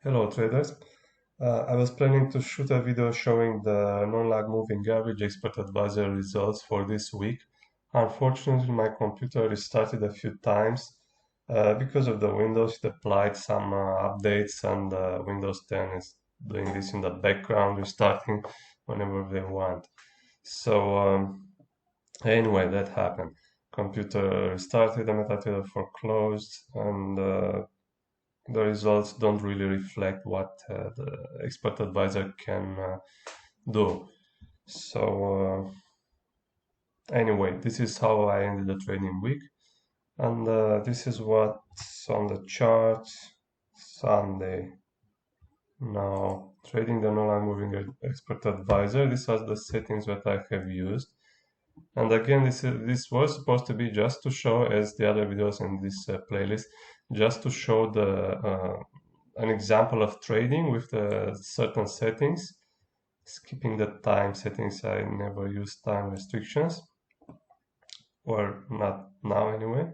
Hello traders. I was planning to shoot a video showing the non-lag moving average expert advisor results for this week. Unfortunately, my computer restarted a few times because of the Windows. It applied some updates, and Windows 10 is doing this in the background, restarting whenever they want. Anyway, that happened. Computer restarted, the MetaTrader foreclosed, and the results don't really reflect what the expert advisor can do. Anyway, this is how I ended the trading week, and this is what's on the chart. Sunday. Now, trading the non-line moving expert advisor. These are the settings that I have used. And again, this was supposed to be just to show, as the other videos in this playlist, just to show an example of trading with the certain settings. Skipping the time settings, I never use time restrictions, or not now anyway.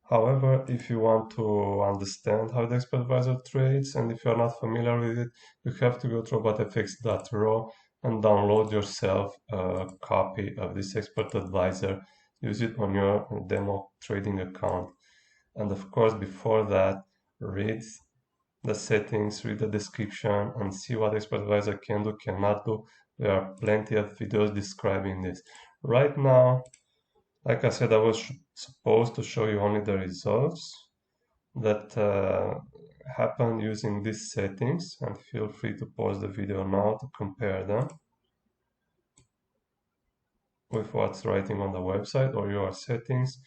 However, if you want to understand how the expert advisor trades, and if you're not familiar with it, you have to go to robotfx.ro and download yourself a copy of this expert advisor. Use it on your demo trading account. And of course, before that, read the settings, read the description, and see what expert advisor can do, cannot do. There are plenty of videos describing this. Right now, like I said, I was supposed to show you only the results that happen using these settings, and feel free to pause the video now to compare them with what's writing on the website or your settings.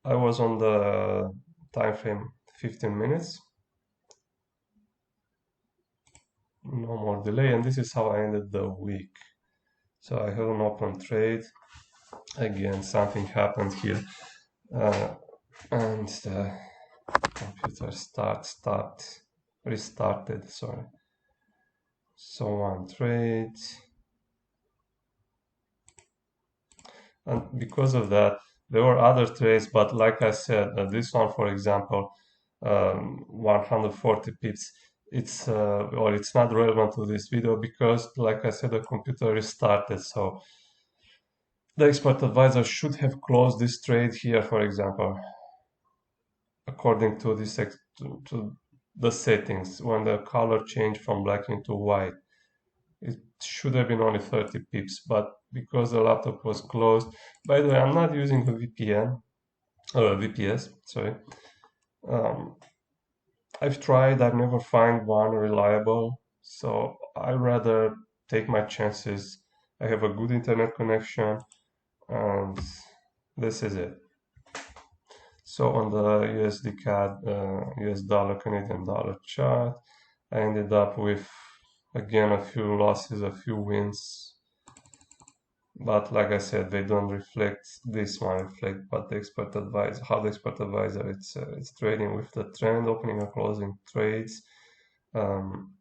I was on the time frame 15 minutes, no more delay, and this is how I ended the week. So I have an open trade. Again, something happened here, and the computer restarted, sorry. So one trade, and because of that, there were other trades, but like I said, this one, for example, 140 pips, it's not relevant to this video because, like I said, the computer restarted. So the expert advisor should have closed this trade here, for example, according to this to the settings. When the color changed from black into white, it should have been only 30 pips, but because the laptop was closed. By the way, I'm not using a VPS, sorry. I've tried, I've never find one reliable, so I rather take my chances. I have a good internet connection, and this is it. So on the USD CAD, US dollar, Canadian dollar chart, I ended up with, again, a few losses, a few wins. But like I said, they don't reflect, this one reflect what the expert advisor, how the expert advisor, it's trading with the trend, opening and closing trades. Then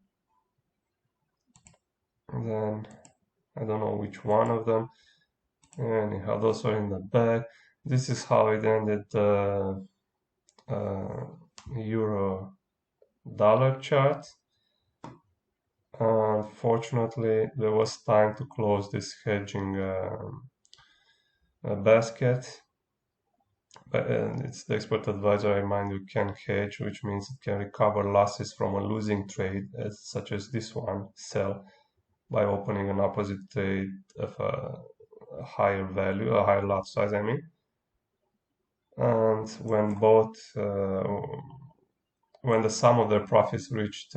I don't know which one of them. Anyhow, those are in the back. This is how it ended the euro dollar chart. Unfortunately, there was time to close this hedging basket. But it's the expert advisor, I remind you, can hedge, which means it can recover losses from a losing trade, such as this one, sell, by opening an opposite trade of a higher value, a higher lot size, I mean. And when both, when the sum of their profits reached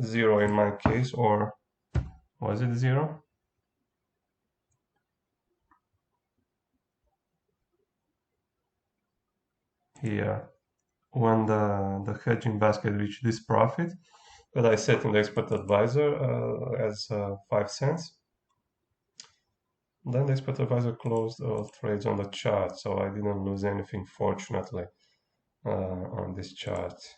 zero in my case, or was it zero? Here, when the hedging basket reached this profit that I set in the expert advisor as 5 cents, then the expert advisor closed all trades on the chart, so I didn't lose anything, fortunately, on this chart.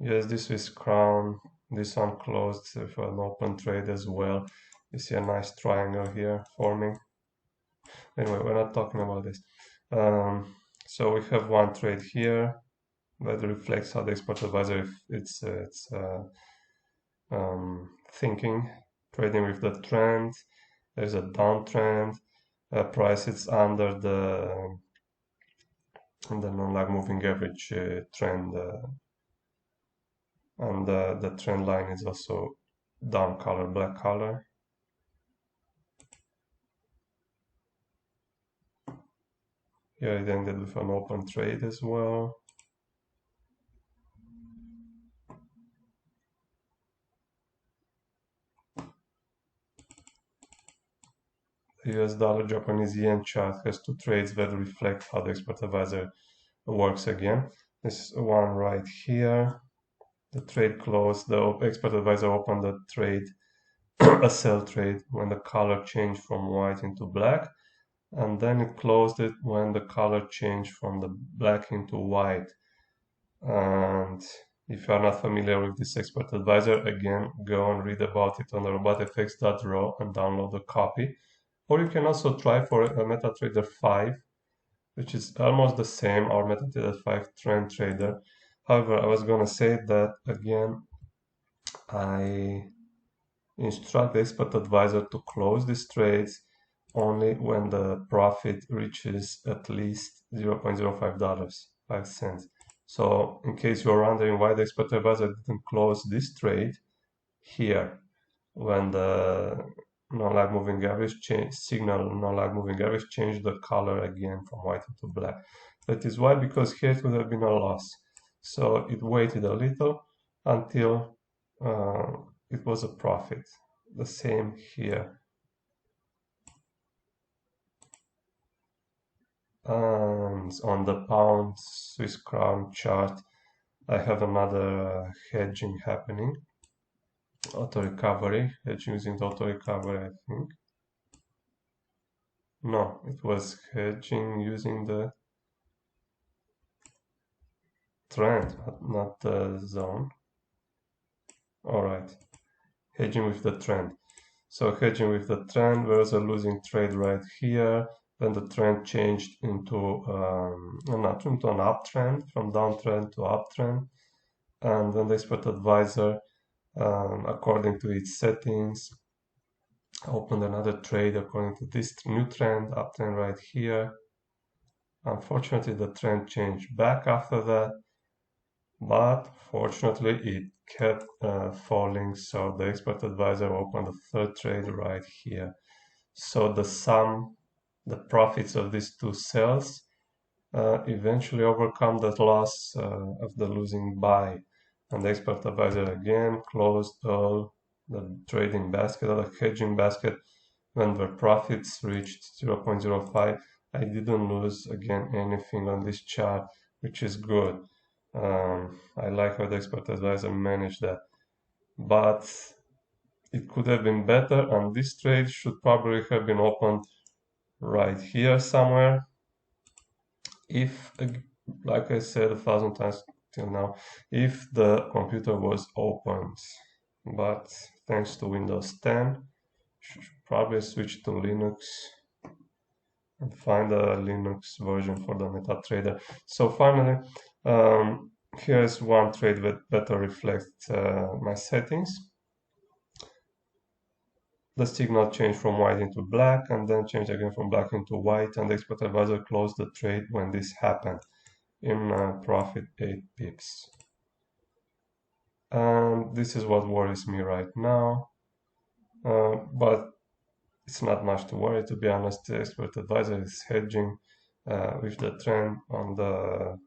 Yes, this is crown. This one closed with an open trade as well. You see a nice triangle here forming. Anyway, we're not talking about this. So we have one trade here that reflects how the expert advisor it's thinking, trading with the trend. There's a downtrend. Price is under the non-lag moving average trend, and the trend line is also down color, black color. Here it ended with an open trade as well. The US dollar Japanese yen chart has two trades that reflect how the expert advisor works again. This one right here, the trade closed, the expert advisor opened the trade, a sell trade, when the color changed from white into black, and then it closed it when the color changed from the black into white. And if you are not familiar with this expert advisor, again, go and read about it on the RobotFX.ro and download the copy. Or you can also try for a MetaTrader 5, which is almost the same, our MetaTrader 5 trend trader. However, I was going to say that again, I instruct the expert advisor to close these trades only when the profit reaches at least $0.05, 5 cents. So in case you're wondering why the expert advisor didn't close this trade here when the non-lag moving average signal non-lag moving average changed the color again from white to black. That is why, because here it would have been a loss. So it waited a little until it was a profit. The same here. And on the pound Swiss crown chart, I have another hedging happening. Auto recovery, hedging using the auto recovery, I think. No, it was hedging using the trend, not the zone. All right, hedging with the trend. So hedging with the trend, there was a losing trade right here. Then the trend changed into an uptrend, from downtrend to uptrend. And then the expert advisor, according to its settings, opened another trade according to this new trend, uptrend right here. Unfortunately, the trend changed back after that, but fortunately it kept falling, so the expert advisor opened a third trade right here. So the sum, the profits of these two sells eventually overcome the loss of the losing buy, and the expert advisor again closed all the trading basket, the hedging basket, when the profits reached 0.05. I didn't lose again anything on this chart, which is good. I like how the expert advisor managed that, but it could have been better, and this trade should probably have been opened right here somewhere. If, like I said 1,000 times till now, if the computer was opened, but thanks to Windows 10, should probably switch to Linux and find a Linux version for the MetaTrader. So finally, here's one trade that better reflects my settings. The signal changed from white into black and then changed again from black into white, and the expert advisor closed the trade when this happened in profit 8 pips. And this is what worries me right now, but it's not much to worry, to be honest. The expert advisor is hedging with the trend on the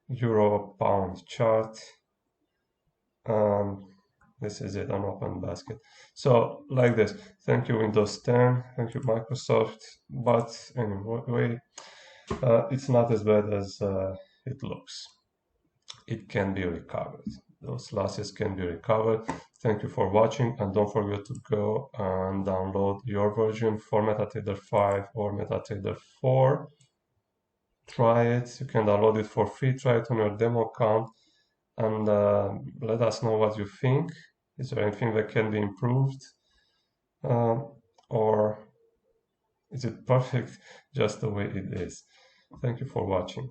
euro pound chart. This is it, an open basket. So like this, thank you Windows 10, thank you Microsoft, but anyway, it's not as bad as it looks. It can be recovered. Those losses can be recovered. Thank you for watching, and don't forget to go and download your version for MetaTrader 5 or MetaTrader 4. Try it. You can download it for free. Try it on your demo account, and let us know what you think. Is there anything that can be improved? Or is it perfect just the way it is? Thank you for watching.